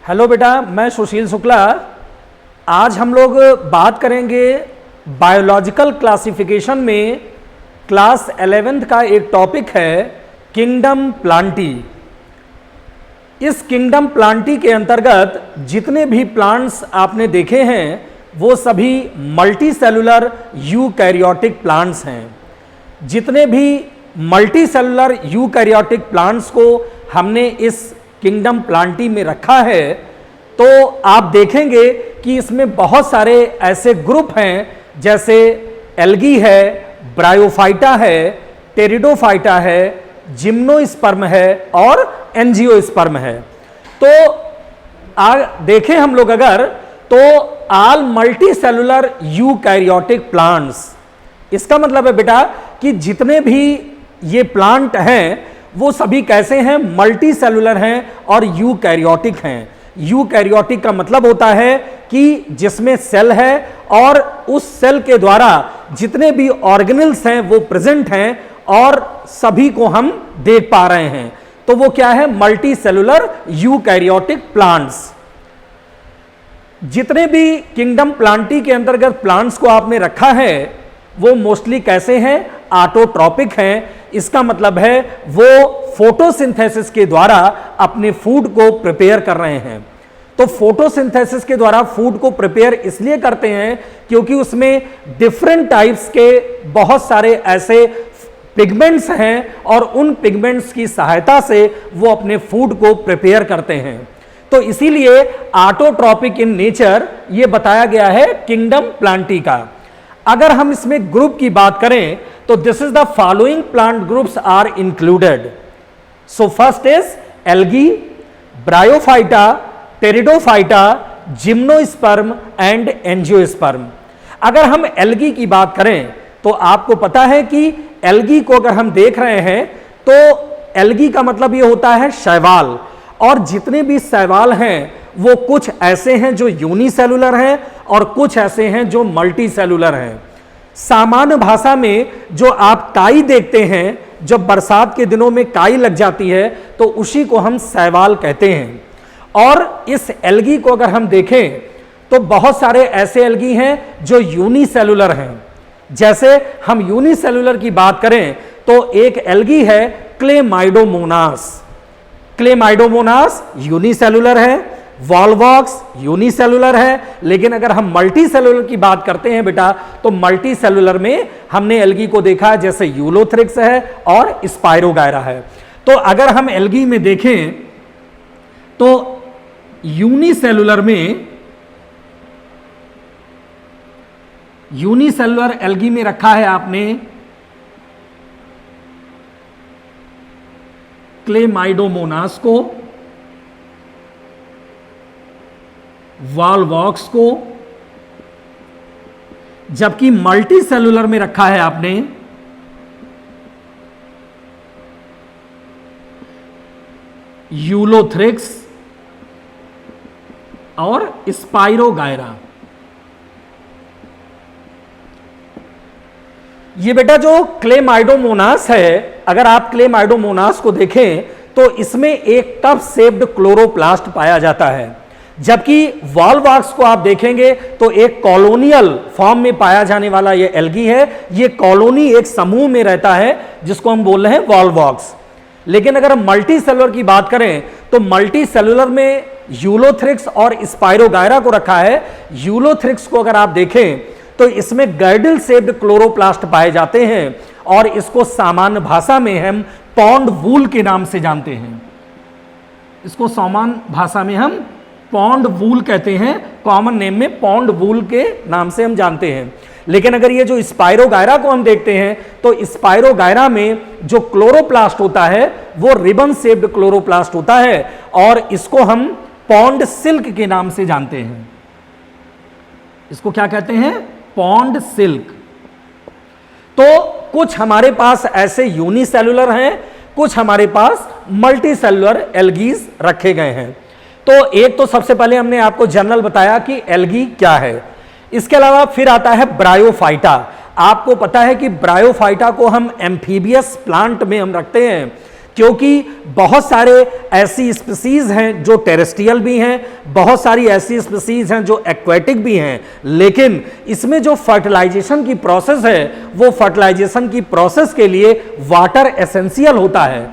Hello बेटा, मैं सुशील शुक्ला। आज हम लोग बात करेंगे बायोलॉजिकल क्लासिफिकेशन में क्लास 11th का एक टॉपिक है किंगडम प्लांटी। इस किंगडम प्लांटी के अंतर्गत जितने भी प्लांट्स आपने देखे हैं वो सभी मल्टी सेलुलर यूकैरियोटिक प्लांट्स हैं। जितने भी मल्टी सेलुलर यूकैरियोटिक प्लांट्स को हमने इस किंगडम प्लांटी में रखा है तो आप देखेंगे कि इसमें बहुत सारे ऐसे ग्रुप हैं, जैसे एल्गी है, ब्रायोफाइटा है, टेरिडोफाइटा है, जिम्नोस्पर्म है और एंजियोस्पर्म है। तो देखें हम लोग अगर तो all multi cellular eukaryotic plants, इसका मतलब है बेटा कि जितने भी ये प्लांट हैं वो सभी कैसे हैं, मल्टी सेलुलर हैं और यूकैरियोटिक हैं। यूकैरियोटिक का मतलब होता है कि जिसमें सेल है और उस सेल के द्वारा जितने भी ऑर्गेनेल्स हैं वो प्रेजेंट हैं और सभी को हम देख पा रहे हैं, तो वो क्या है, मल्टी सेलुलर यूकैरियोटिक प्लांट्स। जितने भी किंगडम प्लांटी के अंतर्गत प्लांट्स को आपने रखा है वो मोस्टली कैसे हैं, ऑटोट्रॉपिक हैं। इसका मतलब है वो फोटोसिंथेसिस के द्वारा अपने फूड को प्रिपेयर कर रहे हैं। तो फोटोसिंथेसिस के द्वारा फूड को प्रिपेयर इसलिए करते हैं क्योंकि उसमें डिफरेंट टाइप्स के बहुत सारे ऐसे पिगमेंट्स हैं और उन पिगमेंट्स की सहायता से वो अपने फूड को प्रिपेयर करते हैं। तो इसीलिए ऑटोट्रॉपिक इन नेचर ये बताया गया है किंगडम प्लांटी का। अगर हम इसमें ग्रुप की बात करें तो this is the following plant groups are included. So first is algae, bryophyta, pteridophyta, gymnosperm and angiosperm. अगर हम एल्गी की बात करें तो आपको पता है कि एल्गी को अगर हम देख रहे हैं तो एल्गी का मतलब ये होता है शैवाल, और जितने भी शैवाल हैं वो कुछ ऐसे हैं जो यूनिसेलुलर हैं और कुछ ऐसे हैं जो मल्टी सेलुलर हैं। सामान्य भाषा में जो आप काई देखते हैं, जब बरसात के दिनों में काई लग जाती है तो उसी को हम शैवाल कहते हैं। और इस एल्गी को अगर हम देखें तो बहुत सारे ऐसे एल्गी हैं जो यूनिसेलुलर हैं। जैसे हम यूनिसेलुलर की बात करें तो एक एल्गी है क्लेमाइडोमोनास। क्लेमाइडोमोनास यूनिसेलुलर है, वॉल्वॉक्स यूनिसेलुलर है। लेकिन अगर हम मल्टी सेलुलर की बात करते हैं बेटा तो मल्टी सेलुलर में हमने एल्गी को देखा जैसे यूलोथ्रिक्स है और स्पाइरोगायरा है। तो अगर हम एल्गी में देखें तो यूनिसेलुलर एल्गी में रखा है आपने क्लेमाइडोमोनास को, वॉल्वॉक्स को, जबकि मल्टी सेलुलर में रखा है आपने यूलोथ्रिक्स और स्पाइरोगायरा। ये बेटा जो क्लेमाइडोमोनास है, अगर आप क्लेमाइडोमोनास को देखें तो इसमें एक टफ शेप्ड क्लोरोप्लास्ट पाया जाता है, जबकि वॉल्वॉक्स को आप देखेंगे तो एक कॉलोनियल फॉर्म में पाया जाने वाला ये एल्गी है। ये कॉलोनी एक समूह में रहता है जिसको हम बोल रहे हैं वॉल्वॉक्स। लेकिन अगर हम मल्टी सेलुलर की बात करें तो मल्टी सेलुलर में यूलोथ्रिक्स और स्पाइरोगायरा को रखा है। यूलोथ्रिक्स को अगर आप देखें तो इसमें गर्डल शेप्ड क्लोरोप्लास्ट पाए जाते हैं और इसको सामान्य भाषा में हम पॉन्ड वूल के नाम से जानते हैं। इसको सामान्य भाषा में हम पॉन्ड वूल कहते हैं, कॉमन नेम में पॉन्ड वूल के नाम से हम जानते हैं। लेकिन अगर ये जो स्पाइरोगायरा को हम देखते हैं तो स्पाइरोगायरा में जो क्लोरोप्लास्ट होता है वो रिबन शेप्ड क्लोरोप्लास्ट होता है और इसको हम पॉन्ड सिल्क के नाम से जानते हैं। इसको क्या कहते हैं, पॉन्ड सिल्क। तो कुछ हमारे पास ऐसे यूनिसेलुलर हैं, कुछ हमारे पास मल्टी सेलुलर एल्गीज रखे गए हैं। तो एक तो सबसे पहले हमने आपको जनरल बताया कि एल्गी क्या है। इसके अलावा फिर आता है ब्रायोफाइटा। आपको पता है कि ब्रायोफाइटा को हम एम्फीबियस प्लांट में हम रखते हैं, क्योंकि बहुत सारे ऐसी स्पीसीज हैं जो टेरेस्ट्रियल भी हैं, बहुत सारी ऐसी स्पीसीज हैं जो एक्वेटिक भी हैं, लेकिन इसमें जो फर्टिलाइजेशन की प्रोसेस है वो फर्टिलाइजेशन की प्रोसेस के लिए वाटर एसेंशियल होता है,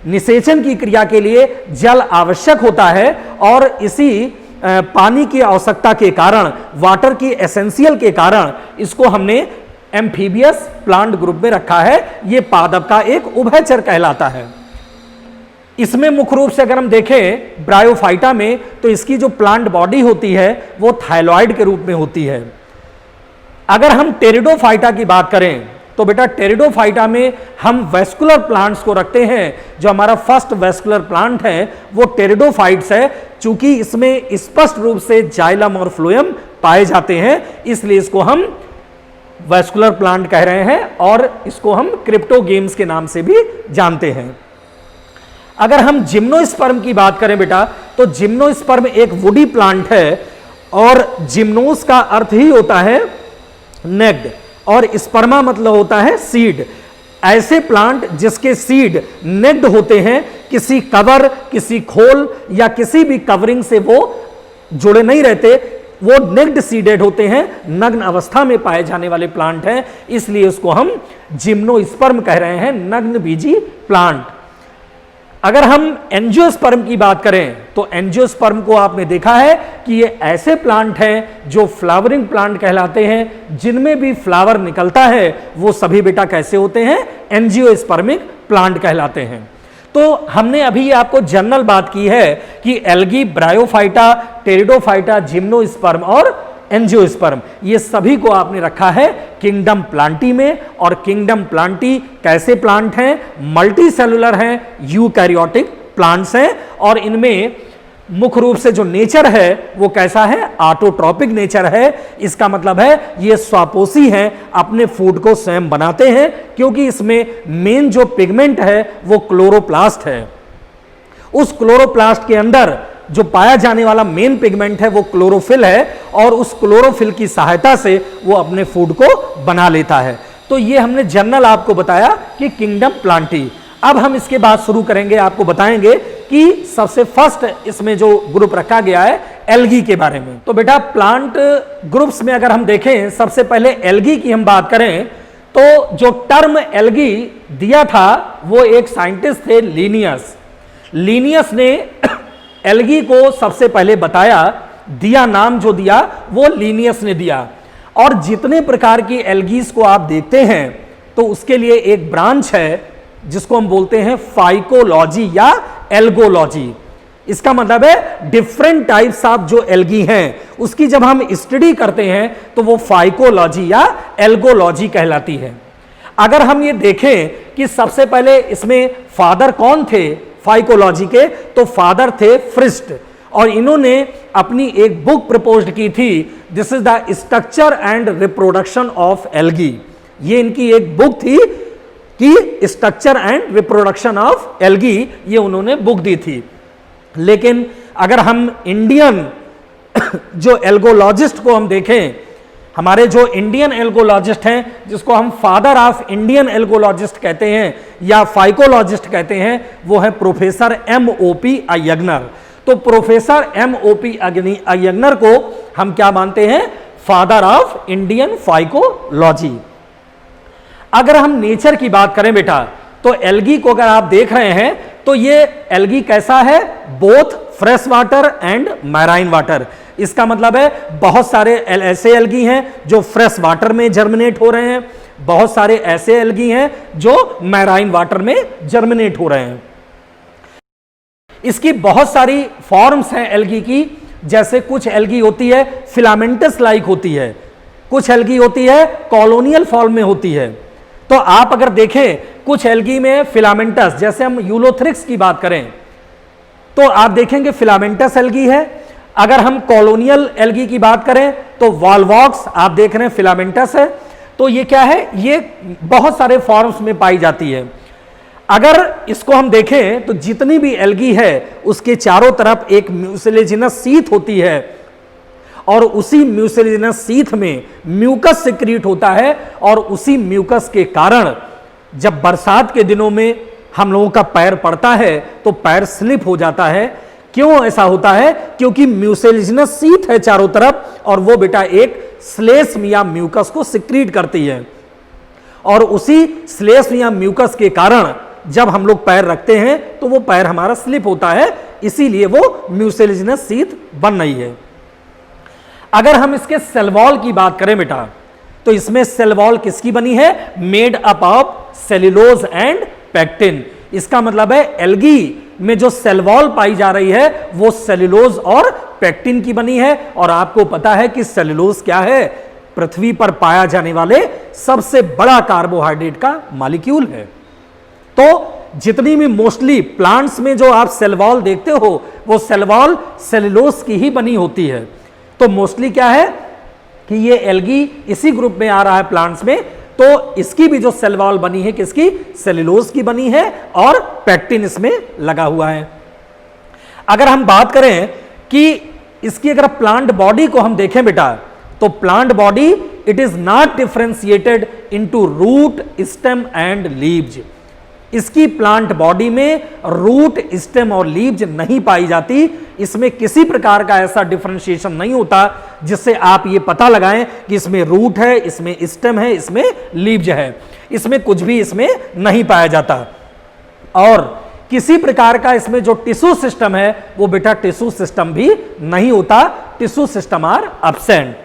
निषेचन की क्रिया के लिए जल आवश्यक होता है, और इसी पानी की आवश्यकता के कारण, वाटर की एसेंशियल के कारण इसको हमने एम्फीबियस प्लांट ग्रुप में रखा है। यह पादप का एक उभयचर कहलाता है। इसमें मुख्य रूप से अगर हम देखें ब्रायोफाइटा में, तो इसकी जो प्लांट बॉडी होती है वो थाइलॉइड के रूप में होती है। अगर हम टेरिडोफाइटा की बात करें तो बेटा टेरिडोफाइटा में हम वेस्कुलर प्लांट्स को रखते हैं। जो हमारा फर्स्ट वेस्कुलर प्लांट है वो टेरिडोफाइट्स है। चूंकि इसमें स्पष्ट रूप से जाइलम और फ्लोएम पाए जाते हैं, इसलिए इसको हम वेस्कुलर प्लांट कह रहे हैं और इसको हम क्रिप्टोगेम्स के नाम से भी जानते हैं। अगर हम जिम्नोस्पर्म की बात करें बेटा, तो जिम्नोस्पर्म एक वुडी प्लांट है, और जिम्नोस का अर्थ ही होता है नेक्ड, और स्पर्मा मतलब होता है सीड। ऐसे प्लांट जिसके सीड नेक्ड होते हैं, किसी कवर, किसी खोल या किसी भी कवरिंग से वो जुड़े नहीं रहते, वो नेक्ड सीडेड होते हैं, नग्न अवस्था में पाए जाने वाले प्लांट हैं, इसलिए उसको हम जिम्नोस्पर्म कह रहे हैं, नग्न बीजी प्लांट। अगर हम एंजियोस्पर्म की बात करें तो एंजियोस्पर्म को आपने देखा है कि ये ऐसे प्लांट हैं जो फ्लावरिंग प्लांट कहलाते हैं, जिनमें भी फ्लावर निकलता है वो सभी बेटा कैसे होते हैं, एंजियोस्पर्मिक प्लांट कहलाते हैं। तो हमने अभी आपको जनरल बात की है कि एल्गी, ब्रायोफाइटा, टेरिडोफाइटा, जिम्नोस्पर्म और एंजियोस्पर्म, ये सभी को आपने रखा है किंगडम प्लांटी में। और किंगडम प्लांटी कैसे प्लांट हैं, मल्टी सेलुलर हैं, यूकैरियोटिक प्लांट्स हैं, और इनमें मुख्य रूप से जो नेचर है वो कैसा है, ऑटोट्रॉपिक नेचर है। इसका मतलब है ये स्वापोषी हैं, अपने फूड को स्वयं बनाते हैं, क्योंकि इसमें मेन जो पिगमेंट है वो क्लोरोप्लास्ट है। उस क्लोरोप्लास्ट के अंदर जो पाया जाने वाला मेन पिगमेंट है वो क्लोरोफिल है, और उस क्लोरोफिल की सहायता से वो अपने फूड को बना लेता है। तो ये हमने जनरल आपको बताया कि किंगडम प्लांटी। अब हम इसके बाद शुरू करेंगे, आपको बताएंगे कि सबसे फर्स्ट इसमें जो ग्रुप रखा गया है एल्गी के बारे में। तो बेटा प्लांट ग्रुप्स में अगर हम देखें, सबसे पहले एल्गी की हम बात करें तो जो टर्म एल्गी दिया था वो एक साइंटिस्ट थे, लीनियस। लीनियस ने एल्गी को सबसे पहले बताया, दिया, नाम जो दिया वो लीनियस ने दिया। और जितने प्रकार की एल्गीज को आप देखते हैं तो उसके लिए एक ब्रांच है जिसको हम बोलते हैं फाइकोलॉजी या एल्गोलॉजी। इसका मतलब है डिफरेंट टाइप्स ऑफ जो एल्गी हैं उसकी जब हम स्टडी करते हैं तो वो फाइकोलॉजी या एल्गोलॉजी कहलाती है। अगर हम ये देखें कि सबसे पहले इसमें फादर कौन थे फाइकोलॉजी के, तो फादर थे फ्रिस्ट, और इन्होंने अपनी एक बुक प्रपोज्ड की थी, this is the structure and reproduction of algae. ये इनकी एक बुक थी कि structure and reproduction of algae, ये उन्होंने बुक दी थी। लेकिन अगर हम इंडियन जो एल्गोलॉजिस्ट को हम देखें, हमारे जो इंडियन एल्गोलॉजिस्ट हैं, जिसको हम फादर ऑफ इंडियन एल्गोलॉजिस्ट कहते हैं या फाइकोलॉजिस्ट कहते हैं, वो है प्रोफेसर M.O.P. अय्यंगार। तो प्रोफेसर M.O.P. अय्यंगार को हम क्या मानते हैं, फादर ऑफ इंडियन फाइकोलॉजी। अगर हम नेचर की बात करें बेटा, तो एल्गी को अगर आप देख रहे हैं तो ये एल्गी कैसा है, both fresh water and marine water. इसका मतलब है बहुत सारे ऐसे एल्गी हैं जो फ्रेश वाटर में जर्मिनेट हो रहे हैं, बहुत सारे ऐसे एल्गी हैं जो मैराइन वाटर में जर्मिनेट हो रहे हैं। इसकी बहुत सारी फॉर्म्स हैं एल्गी की, जैसे कुछ एल्गी होती है फिलामेंटस लाइक होती है, कुछ एल्गी होती है कॉलोनियल फॉर्म में होती है। तो आप अगर देखें कुछ एल्गी में फिलामेंटस, जैसे हम यूलोथ्रिक्स की बात करें तो आप देखेंगे फिलामेंटस एल्गी है। अगर हम कॉलोनियल एल्गी की बात करें तो वॉलवॉक्स आप देख रहे हैं फिलामेंटस है। तो ये क्या है, ये बहुत सारे फॉर्म्स में पाई जाती है। अगर इसको हम देखें तो जितनी भी एल्गी है उसके चारों तरफ एक म्यूसिलेजिनस सीथ होती है, और उसी म्यूसिलेजिनस सीथ में म्यूकस सिक्रीट होता है, और उसी म्यूकस के कारण जब बरसात के दिनों में हम लोगों का पैर पड़ता है तो पैर स्लिप हो जाता है। क्यों ऐसा होता है? क्योंकि म्यूसिलेजिनस शीथ है चारों तरफ और वो बेटा एक श्लेष्म या म्यूकस को सिक्रीट करती है, और उसी श्लेष्म या म्यूकस के कारण जब हम लोग पैर रखते हैं तो वो पैर हमारा स्लिप होता है, इसीलिए वो म्यूसिलेजिनस शीथ बन रही है। अगर हम इसके सेल वॉल की बात करें बेटा, तो इसमें सेल वॉल किसकी बनी है? Made up of cellulose and pectin. इसका मतलब है एल्गी में जो सेल वॉल पाई जा रही है वो सेल्यूलोज और पेक्टिन की बनी है। और आपको पता है कि सेल्यूलोज क्या है? पृथ्वी पर पाया जाने वाले सबसे बड़ा कार्बोहाइड्रेट का मॉलिक्यूल है। तो जितनी भी मोस्टली प्लांट्स में जो आप सेल वॉल देखते हो वो सेल वॉल सेल्यूलोज की ही बनी होती है। तो मोस्टली क्या है कि ये एल्गी इसी ग्रुप में आ रहा है प्लांट्स में, तो इसकी भी जो सेल वॉल बनी है किसकी? सेल्यूलोज की बनी है और पेक्टिन इसमें लगा हुआ है। अगर हम बात करें कि इसकी अगर प्लांट बॉडी को हम देखें बेटा, तो plant body it is not differentiated into root, stem and leaves. इसकी प्लांट बॉडी में रूट, स्टेम और लीव्स नहीं पाई जाती। इसमें किसी प्रकार का ऐसा डिफरेंशिएशन नहीं होता जिससे आप ये पता लगाएं कि इसमें रूट है, इसमें स्टेम है, इसमें लीव्स है। इसमें कुछ भी इसमें नहीं पाया जाता। और किसी प्रकार का इसमें जो टिश्यू सिस्टम है वो बेटा टिश्यू सिस्टम भी नहीं होता। Tissue system are absent.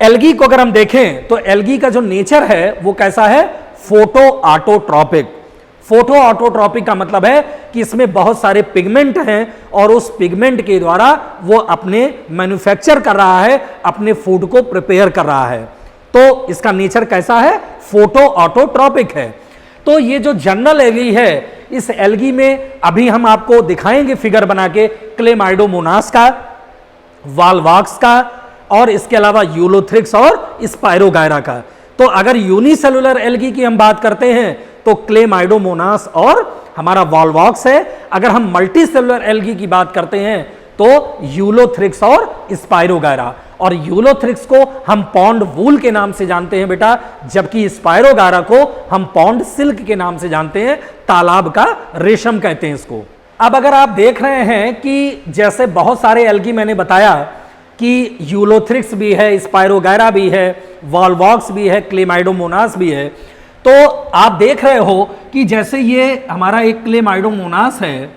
Algae को अगर हम देखें तो एल्गी का जो नेचर है वो कैसा है? Photo autotrophic. फोटो ऑटोट्रॉपिक का मतलब है कि इसमें बहुत सारे पिगमेंट हैं और उस पिगमेंट के द्वारा वो अपने मैन्युफैक्चर कर रहा है, अपने फूड को प्रिपेयर कर रहा है। तो इसका नेचर कैसा है? फोटो ऑटोट्रॉपिक है। तो ये जो जनरल एल्गी है, इस एल्गी में अभी हम आपको दिखाएंगे फिगर बना के क्लेमाइडोमोनास का, वॉल्वॉक्स का, और इसके अलावा यूलोथ्रिक्स और स्पायरोगायरा का। तो अगर यूनिसेलुलर एल्गी की हम बात करते हैं तो क्लेमाइडोमोनास और हमारा वॉल्वॉक्स है। अगर हम मल्टीसेलुलर एल्गी की बात करते हैं तो यूलोथ्रिक्स और स्पायरोगायरा। और यूलोथ्रिक्स को हम पॉन्ड वूल के नाम से जानते हैं बेटा, जबकि स्पायरोगायरा को हम पॉन्ड सिल्क के नाम से जानते हैं, तालाब का रेशम कहते हैं इसको। अब अगर आप देख रहे हैं कि जैसे बहुत सारे एल्गी मैंने बताया कि यूलोथ्रिक्स भी है, स्पायरोगायरा भी है, वॉल्वॉक्स भी है, क्लेमाइडोमोनास भी है, तो आप देख रहे हो कि जैसे ये हमारा एक क्लेमाइडोमोनास है,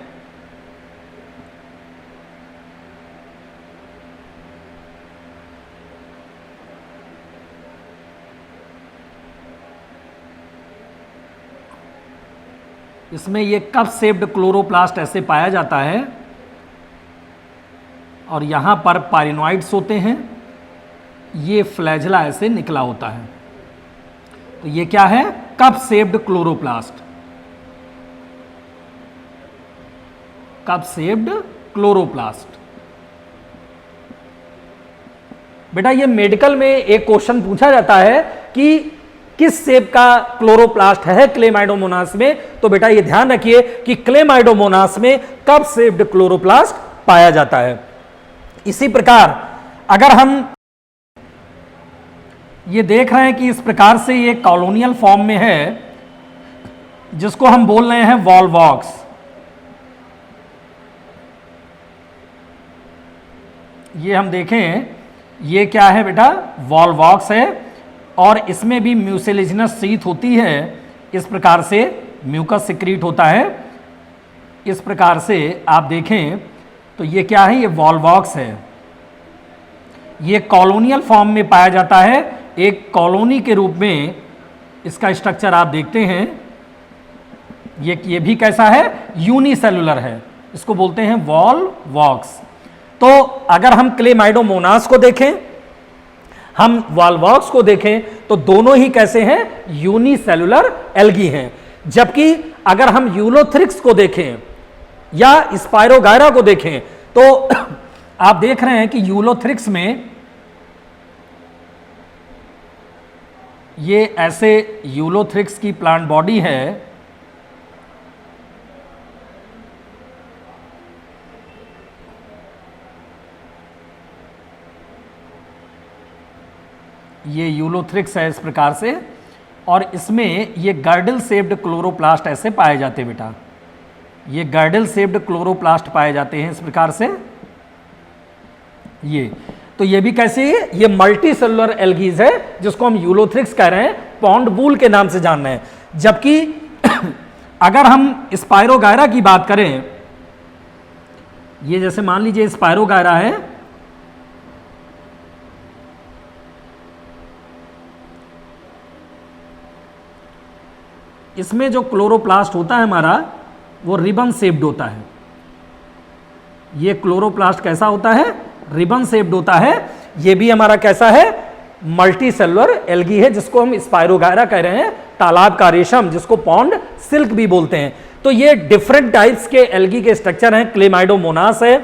इसमें ये कप शेप्ड क्लोरोप्लास्ट ऐसे पाया जाता है और यहां पर पाइरिनॉइड्स होते हैं, ये फ्लैजेला ऐसे निकला होता है। तो ये क्या है? Cup shaped chloroplast. Cup shaped chloroplast. बेटा ये मेडिकल में एक क्वेश्चन पूछा जाता है कि किस शेप का क्लोरोप्लास्ट है क्लेमाइडोमोनास में, तो बेटा ये ध्यान रखिए कि क्लेमाइडोमोनास में कप शेप्ड क्लोरोप्लास्ट पाया जाता है। इसी प्रकार अगर हम ये देख रहे हैं कि इस प्रकार से ये कॉलोनियल फॉर्म में है, जिसको हम बोल रहे हैं वॉल्वॉक्स। ये हम देखें, ये क्या है बेटा? वॉल्वॉक्स है और इसमें भी म्यूसिलेजिनस शीथ होती है। इस प्रकार से म्यूकस सिक्रीट होता है। इस प्रकार से आप देखें तो ये क्या है? ये वॉल्वॉक्स है। ये कॉलोनियल फॉर्म में पाया जाता है, एक कॉलोनी के रूप में इसका स्ट्रक्चर आप देखते हैं। ये भी कैसा है? यूनिसेलुलर है, इसको बोलते हैं वॉल्वॉक्स। तो अगर हम क्लेमाइडोमोनास को देखें, हम वॉल्वॉक्स को देखें, तो दोनों ही कैसे हैं? यूनिसेलुलर एल्गी हैं। जबकि अगर हम यूलोथ्रिक्स को देखें या स्पायरोगायरा को देखें तो आप देख रहे हैं कि यूलोथ्रिक्स में ये ऐसे यूलोथ्रिक्स की प्लांट बॉडी है। ये यूलोथ्रिक्स है इस प्रकार से, और इसमें ये गर्डल शेप्ड क्लोरोप्लास्ट ऐसे पाए जाते हैं बेटा, ये गर्डल शेप्ड क्लोरोप्लास्ट पाए जाते हैं इस प्रकार से। ये तो ये भी कैसे है, ये मल्टी सेलुलर एल्गीज है जिसको हम यूलोथ्रिक्स कह रहे हैं, पॉन्ड बूल के नाम से जान रहे हैं। जबकि अगर हम स्पायरोगायरा की बात करें, ये जैसे मान लीजिए स्पायरोगायरा है, इसमें जो क्लोरोप्लास्ट होता है हमारा वो रिबन शेप्ड होता है। ये क्लोरोप्लास्ट कैसा होता है, रिबन शेप्ड होता है। ये भी हमारा कैसा है, मल्टी सेलुलर एल्गी है जिसको हम स्पायरोगायरा कह रहे हैं, तालाब का रेशम जिसको पॉन्ड सिल्क भी बोलते हैं। तो ये डिफरेंट टाइप्स के एल्गी के स्ट्रक्चर हैं, क्लेमाइडोमोनास है,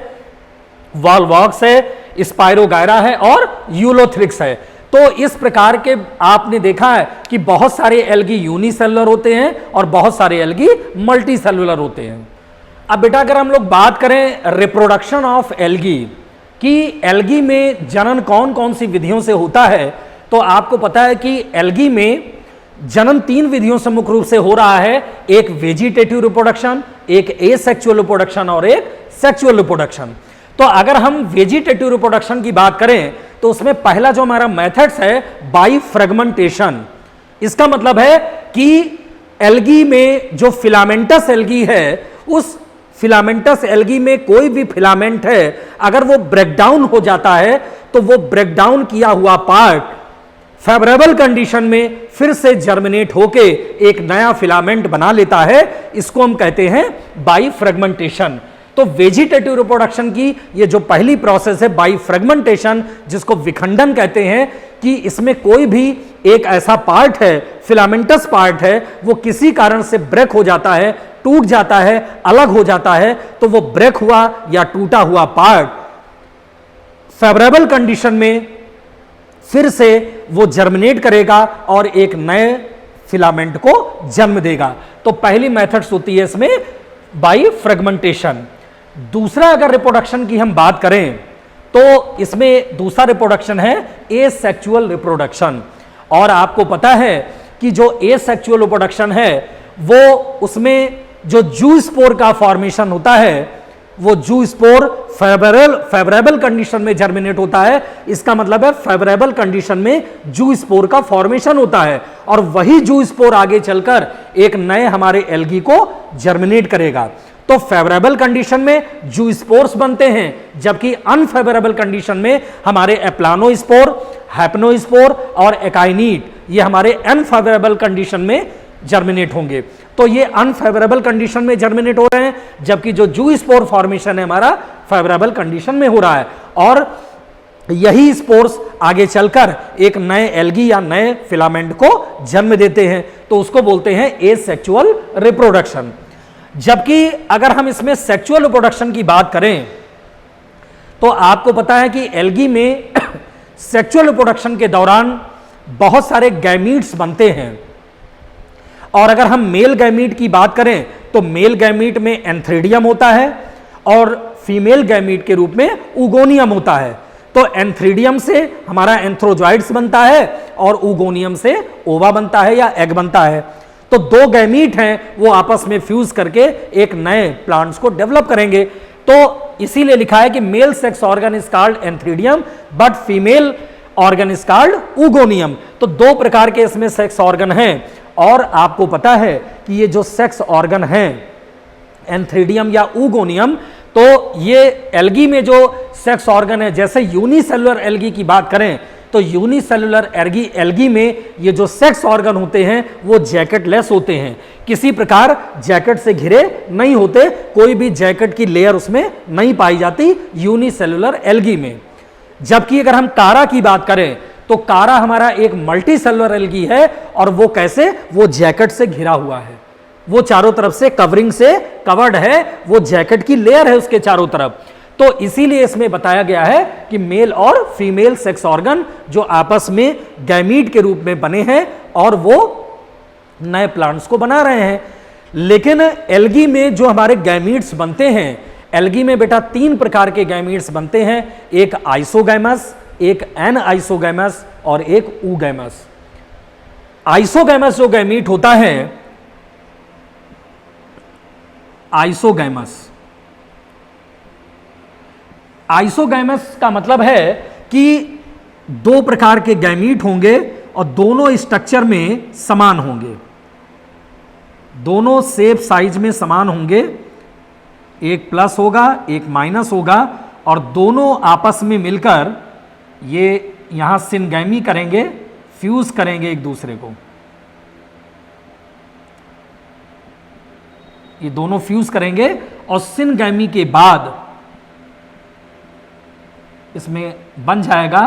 वॉलवॉक्स है, स्पायरोगायरा है और यूलोथ्रिक्स है। तो इस प्रकार के आपने देखा है कि बहुत सारे एल्गी यूनिसेलुलर होते हैं और बहुत सारे एल्गी मल्टी सेलुलर होते हैं। अब बेटा अगर हम लोग बात करें रिप्रोडक्शन ऑफ एल्गी कि एल्गी में जनन कौन कौन सी विधियों से होता है, तो आपको पता है कि एल्गी में जनन 3 विधियों से मुख्य रूप से हो रहा है, एक वेजिटेटिव रिप्रोडक्शन, एक एसेक्सुअल रिप्रोडक्शन और एक सेक्सुअल रिप्रोडक्शन। तो अगर हम वेजिटेटिव रिप्रोडक्शन की बात करें तो उसमें पहला जो हमारा मेथड्स है बाई फ्रेगमेंटेशन। इसका मतलब है कि एल्गी में जो फिलामेंटस एल्गी है, उस फिलामेंटस एल्गी में कोई भी फिलामेंट है, अगर वो ब्रेकडाउन हो जाता है तो वो ब्रेकडाउन किया हुआ पार्ट फेवरेबल कंडीशन में फिर से जर्मिनेट होके एक नया फिलामेंट बना लेता है। इसको हम कहते हैं बाई फ्रेगमेंटेशन। तो वेजिटेटिव रिप्रोडक्शन की ये जो पहली प्रोसेस है बाई फ्रेगमेंटेशन, जिसको विखंडन कहते हैं, कि इसमें कोई भी एक ऐसा पार्ट है, फिलामेंटस पार्ट है, वो किसी कारण से ब्रेक हो जाता है, टूट जाता है, अलग हो जाता है, तो वो ब्रेक हुआ या टूटा हुआ पार्ट फेवरेबल कंडीशन में फिर से वो जर्मिनेट करेगा और एक नए फिलामेंट को जन्म देगा। तो पहली मेथड्स होती है इसमें बाई फ्रेगमेंटेशन। दूसरा अगर रिप्रोडक्शन की हम बात करें तो इसमें दूसरा रिप्रोडक्शन है एसेक्सुअल रिप्रोडक्शन। और आपको पता है कि जो एसेक्सुअल रिप्रोडक्शन है वो उसमें जो जू स्पोर का फॉर्मेशन होता है, वो जू स्पोर फेवरेबल कंडीशन में जर्मिनेट होता है। इसका मतलब है फेवरेबल कंडीशन में जू स्पोर का फॉर्मेशन होता है और वही जू स्पोर आगे चलकर एक नए हमारे एल्गी को जर्मिनेट करेगा। तो फेवरेबल कंडीशन में जू स्पोर्स बनते हैं, जबकि अनफेवरेबल कंडीशन में हमारे एप्लानोस्पोर, हैप्नोस्पोर और एकाइनीट ये हमारे अनफेवरेबल कंडीशन में जर्मिनेट होंगे। तो ये अनफेवरेबल कंडीशन में जर्मिनेट हो रहे हैं, जबकि जो जू स्पोर फॉर्मेशन है हमारा फेवरेबल कंडीशन में हो रहा है। और यही स्पोर्स आगे चलकर एक नए एल्गी या नए फिलामेंट को जन्म देते हैं, तो उसको बोलते हैं एसेक्सुअल रिप्रोडक्शन। जबकि अगर हम इसमें सेक्सुअल रिप्रोडक्शन की बात करें तो आपको पता है कि एल्गी में सेक्सुअल रिप्रोडक्शन के दौरान बहुत सारे गैमीट्स बनते हैं। और अगर हम मेल गैमीट की बात करें तो मेल गैमीट में एंथ्रीडियम होता है और फीमेल गैमीट के रूप में उगोनियम होता है। तो एंथ्रीडियम से हमारा एंथ्रोजॉइड्स बनता है और उगोनियम से ओवा बनता है या एग बनता है। तो 2 गैमीट हैं, वो आपस में फ्यूज करके एक नए प्लांट्स को डेवलप करेंगे। तो इसीलिए लिखा है कि male sex organ is called antheridium but female organ is called उगोनियम। तो 2 प्रकार के इसमें सेक्स ऑर्गन हैं। और आपको पता है कि ये जो सेक्स ऑर्गन हैं एंथ्रीडियम या उगोनियम, तो ये एल्गी में जो सेक्स ऑर्गन है, जैसे यूनिसेलुलर एल्गी की बात करें तो यूनिसेलुलर एल्गी में ये जो सेक्स ऑर्गन होते हैं वो जैकेटलेस होते हैं, किसी प्रकार जैकेट से घिरे नहीं होते, कोई भी जैकेट की लेयर उसमें नहीं पाई जाती यूनिसेलुलर एल्गी में। जबकि अगर हम कारा की बात करें तो कारा हमारा एक मल्टी सेलुलर एल्गी है और वो कैसे, वो जैकेट से घिरा हुआ है, वो चारों तरफ से कवरिंग से कवर्ड है, वो जैकेट की लेयर है उसके चारों तरफ। तो इसीलिए इसमें बताया गया है कि मेल और फीमेल सेक्स ऑर्गन जो आपस में गैमीट के रूप में बने हैं और वो नए प्लांट्स को बना रहे हैं। लेकिन एल्गी में जो हमारे गैमीट्स बनते हैं, एल्गी में बेटा 3 प्रकार के गैमीट्स बनते हैं, एक आइसोगैमस, एक एन आइसोगैमस और एक ऊगैमस। आइसोगैमस जो गैमीट होता है, आइसोगैमस, आइसोगैमस का मतलब है कि दो प्रकार के गैमीट होंगे और दोनों स्ट्रक्चर में समान होंगे, दोनों शेप साइज में समान होंगे, एक प्लस होगा एक माइनस होगा और दोनों आपस में मिलकर ये यहां सिनगैमी करेंगे, फ्यूज करेंगे एक दूसरे को, ये दोनों फ्यूज करेंगे और सिनगैमी के बाद इसमें बन जाएगा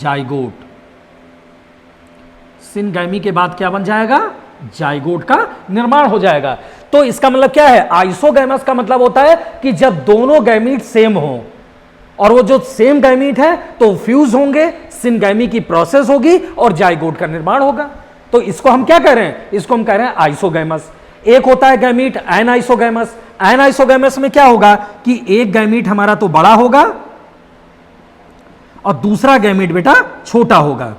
जाइगोट। सिनगैमी के बाद क्या बन जाएगा? जाइगोट का निर्माण हो जाएगा। तो इसका मतलब क्या है? आइसोगैमस का मतलब होता है कि जब दोनों गैमीट सेम हो और वो जो सेम गैमीट है तो फ्यूज होंगे, सिनगैमी की प्रोसेस होगी और जाइगोट का निर्माण होगा। तो इसको हम क्या कह रहे हैं? इसको हम कह रहे हैं आइसोगैमस। एक होता है गैमीट एनाइसोगैमस। एनाइसोगैमस में क्या होगा कि एक गैमीट हमारा तो बड़ा होगा और दूसरा गैमीट बेटा छोटा होगा।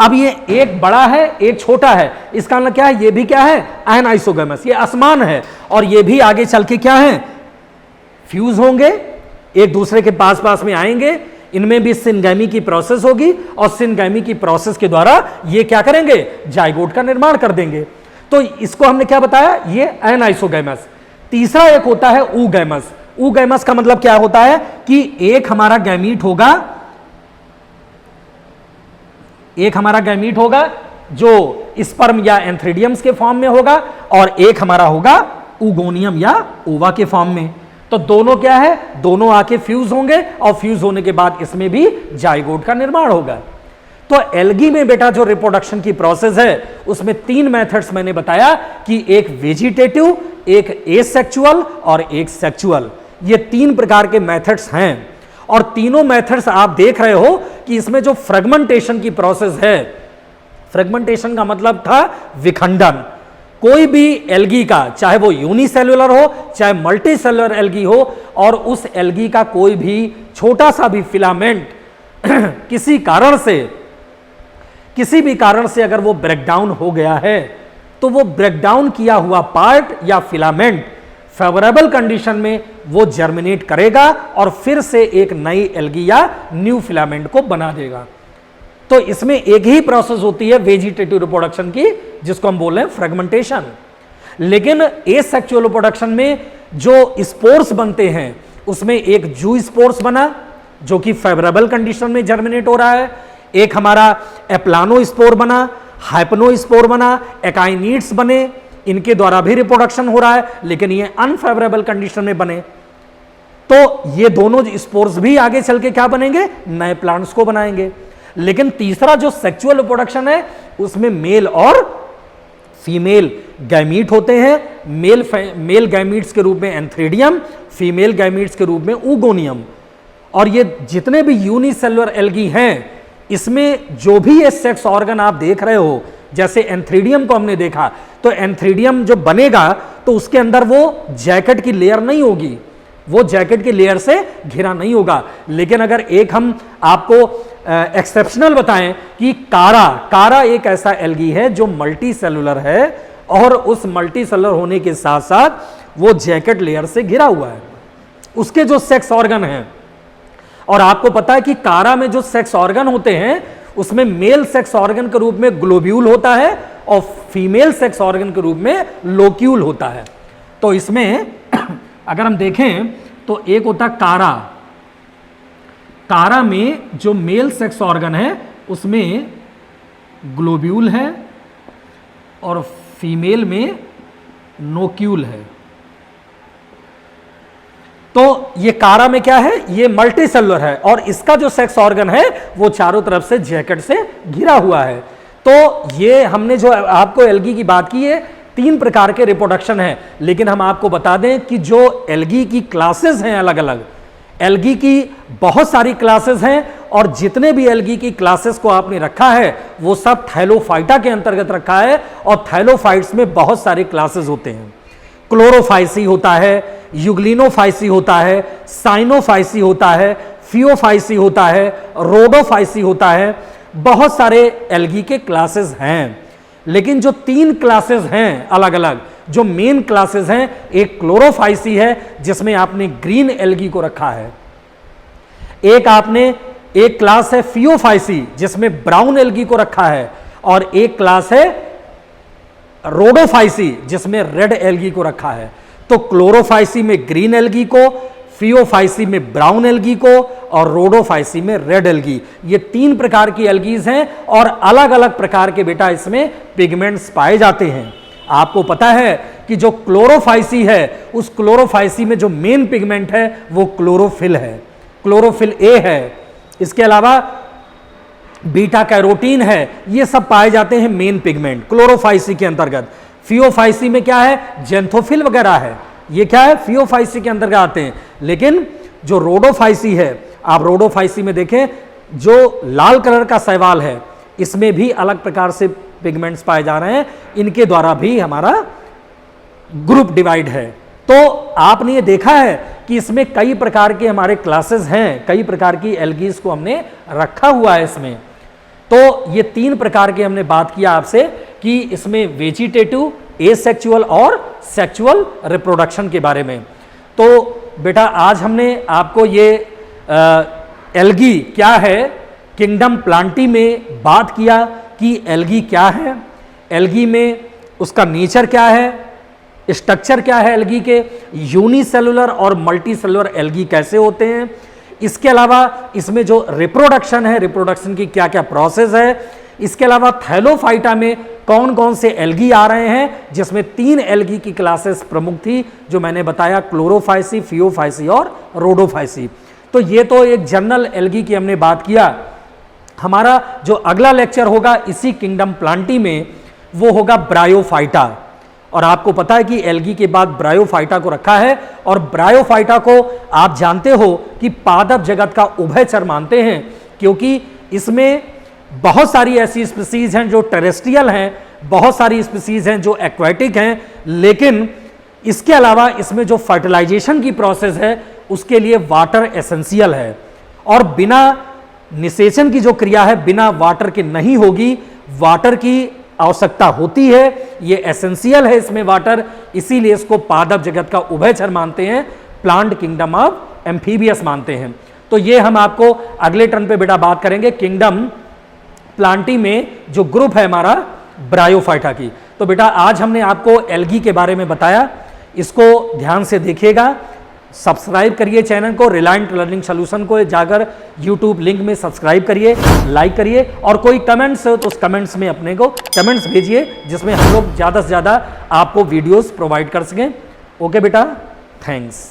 अब ये एक बड़ा है एक छोटा है, इसका मतलब क्या है? ये भी क्या है? एनाइसोगैमस, ये असमान है और ये भी आगे चल के क्या है? फ्यूज होंगे, एक दूसरे के पास पास में आएंगे, इनमें भी सिनगैमी की प्रोसेस होगी और सिनगैमी की प्रोसेस के द्वारा ये क्या करेंगे? जाइगोट का निर्माण कर देंगे। तो इसको हमने क्या बताया? ये एनाइसोगैमस। तीसरा एक होता है ऊगैमस। ऊगैमस का मतलब क्या होता है कि एक हमारा गैमीट होगा, एक हमारा गैमीट होगा जो स्पर्म या एंथ्रीडियम्स के फॉर्म में होगा और एक हमारा होगा ऊगोनियम या ओवा के फॉर्म में। तो दोनों क्या है? दोनों आके फ्यूज होंगे और फ्यूज होने के बाद इसमें भी जाइगोट का निर्माण होगा। तो एल्गी में बेटा जो रिप्रोडक्शन की प्रोसेस है उसमें तीन मेथड्स मैंने बताया कि एक वेजिटेटिव, एक एसेक्सुअल और एक सेक्सुअल। ये तीन प्रकार के मेथड्स हैं और तीनों मेथड्स आप देख रहे हो कि इसमें जो फ्रेगमेंटेशन की प्रोसेस है, फ्रेगमेंटेशन का मतलब था विखंडन। कोई भी एल्गी का, चाहे वो यूनिसेल्युलर हो चाहे मल्टी सेल्युलर एल्गी हो, और उस एल्गी का कोई भी छोटा सा भी फिलामेंट किसी भी कारण से अगर वो ब्रेकडाउन हो गया है तो वो ब्रेकडाउन किया हुआ पार्ट या फिलामेंट फेवरेबल कंडीशन में वो जर्मिनेट करेगा और फिर से एक नई एल्गी या न्यू फिलामेंट को बना देगा। तो इसमें एक ही प्रोसेस होती है वेजिटेटिव रिप्रोडक्शन की, जिसको हम बोल रहे हैं फ्रेगमेंटेशन। लेकिन एसेक्सुअल रिप्रोडक्शन में जो स्पोर्स बनते हैं उसमें एक जू स्पोर्स बना जो कि फेवरेबल कंडीशन में जर्मिनेट हो रहा है, एक हमारा एप्लानो स्पोर बना, हाइपनो स्पोर बना, एकाइनीड्स बने, इनके द्वारा भी रिप्रोडक्शन हो रहा है लेकिन ये अनफेवरेबल कंडीशन में बने। तो ये दोनों स्पोर्स भी आगे चल के क्या बनेंगे? नए प्लांट्स को बनाएंगे। लेकिन तीसरा जो सेक्सुअल रिप्रोडक्शन है उसमें मेल और फीमेल गैमीट होते हैं। मेल गैमीट्स के रूप में एंथ्रीडियम, फीमेल गैमीट्स के रूप में ऊगोनियम। और ये जितने भी यूनिसेल्युलर एल्गी हैं इसमें जो भी ये सेक्स ऑर्गन आप देख रहे हो, जैसे एंथ्रीडियम को हमने देखा, तो एंथ्रीडियम जो बनेगा तो उसके अंदर वो जैकेट की लेयर नहीं होगी, वो जैकेट की लेयर से घिरा नहीं होगा। लेकिन अगर एक हम आपको एक्सेप्शनल बताएं कि कारा एक ऐसा एल्गी है जो मल्टी सेलुलर है और उस मल्टी सेलुलर होने के साथ साथ वो जैकेट लेयर से घिरा हुआ है, उसके जो सेक्स ऑर्गन हैं। और आपको पता है कि कारा में जो सेक्स ऑर्गन होते हैं उसमें मेल सेक्स ऑर्गन के रूप में ग्लोब्यूल होता है और फीमेल सेक्स ऑर्गन के रूप में लोक्यूल होता है। तो इसमें अगर हम देखें तो एक होता कारा में जो मेल सेक्स ऑर्गन है उसमें ग्लोब्यूल है और फीमेल में नोक्यूल है। तो ये कारा में क्या है? ये मल्टी सेलुलर है और इसका जो सेक्स ऑर्गन है वो चारों तरफ से जैकेट से घिरा हुआ है। तो ये हमने जो आपको एल्गी की बात की है, तीन प्रकार के रिप्रोडक्शन है। लेकिन हम आपको बता दें कि जो एल्गी की क्लासेस हैं, अलग अलग एल्गी की बहुत सारी क्लासेस हैं और जितने भी एल्गी की क्लासेस को आपने रखा है वो सब थैलोफाइटा के अंतर्गत रखा है। और थैलोफाइट्स में बहुत सारे क्लासेस होते हैं। क्लोरोफाइसी होता है, यूग्लिनोफाइसी होता है, साइनोफाइसी होता है, फियोफाइसी होता है, रोडोफाइसी होता है, बहुत सारे एल्गी के क्लासेस हैं, लेकिन जो 3 क्लासेस हैं अलग अलग, जो मेन क्लासेस हैं, एक क्लोरोफाइसी है जिसमें आपने ग्रीन एल्गी को रखा है, एक क्लास है फियोफाइसी जिसमें ब्राउन एल्गी को रखा है, और एक क्लास है रोडोफाइसी जिसमें रेड एल्गी को रखा है। तो क्लोरोफाइसी में ग्रीन एल्गी को, फियोफाइसी में ब्राउन एल्गी को, और रोडोफाइसी में रेड एल्गी, ये 3 प्रकार की एल्गीज हैं और अलग अलग प्रकार के बेटा इसमें पिगमेंट्स पाए जाते हैं। आपको पता है कि जो क्लोरोफाइसी है, उस क्लोरोफाइसी में जो मेन पिगमेंट है वो क्लोरोफिल है, क्लोरोफिल ए है। इसके अलावा बीटा कैरोटीन है, ये सब पाए जाते हैं मेन पिगमेंट क्लोरोफाइसी के अंतर्गत। फियोफाइसी में क्या है, जेंथोफिल वगैरह है, ये क्या है, फियोफाइसी के अंतर्गत आते हैं। लेकिन जो रोडोफाइसी है, आप रोडोफाइसी में देखें, जो लाल कलर का शैवाल है, इसमें भी अलग प्रकार से पिगमेंट्स पाए जा रहे हैं, इनके द्वारा भी हमारा ग्रुप डिवाइड है। तो आपने ये देखा है कि इसमें कई प्रकार के हमारे क्लासेस हैं, कई प्रकार की एल्गीज को हमने रखा हुआ है इसमें। तो ये 3 प्रकार के हमने बात किया आपसे कि इसमें वेजिटेटिव, एसेक्सुअल और सेक्सुअल रिप्रोडक्शन के बारे में। तो बेटा आज हमने आपको ये एल्गी क्या है, किंगडम प्लांटी में बात किया कि एल्गी क्या है, एल्गी में उसका नेचर क्या है, स्ट्रक्चर क्या है एल्गी के, यूनिसेलुलर और मल्टीसेलुलर एल्गी कैसे होते हैं। इसके अलावा इसमें जो रिप्रोडक्शन है, रिप्रोडक्शन की क्या क्या प्रोसेस है। इसके अलावा थैलोफाइटा में कौन कौन से एल्गी आ रहे हैं, जिसमें 3 एल्गी की क्लासेस प्रमुख थी जो मैंने बताया, क्लोरोफाइसी, फियोफाइसी और रोडोफाइसी। तो ये तो एक जनरल एल्गी की हमने बात किया। हमारा जो अगला लेक्चर होगा इसी किंगडम प्लांटी में, वो होगा ब्रायोफाइटा। और आपको पता है कि एल्गी के बाद ब्रायोफाइटा को रखा है, और ब्रायोफाइटा को आप जानते हो कि पादप जगत का उभयचर मानते हैं, क्योंकि इसमें बहुत सारी ऐसी स्पीसीज हैं जो टेरेस्ट्रियल हैं, बहुत सारी स्पीसीज हैं जो एक्वाटिक हैं, लेकिन इसके अलावा इसमें जो फर्टिलाइजेशन की प्रोसेस है उसके लिए वाटर एसेंशियल है, और बिना निषेचन की जो क्रिया है बिना वाटर के नहीं होगी, वाटर की आवश्यकता होती है, ये एसेंशियल है इसमें वाटर, इसीलिए इसको पादप जगत का उभयचर मानते हैं, प्लांट किंगडम ऑफ एम्फीबियस मानते हैं। तो ये हम आपको अगले टर्न पे बेटा बात करेंगे किंगडम प्लांटी में जो ग्रुप है हमारा ब्रायोफाइटा की। तो बेटा आज हमने आपको एल्गी के बारे में बताया, इसको ध्यान से देखिएगा, सब्सक्राइब करिए चैनल को, रिलायंट लर्निंग सॉल्यूशन को जाकर यूट्यूब लिंक में सब्सक्राइब करिए, लाइक करिए, और कोई कमेंट्स हो तो उस कमेंट्स में अपने को कमेंट्स भेजिए जिसमें हम लोग ज़्यादा से ज़्यादा आपको वीडियोस प्रोवाइड कर सकें। ओके बेटा, थैंक्स।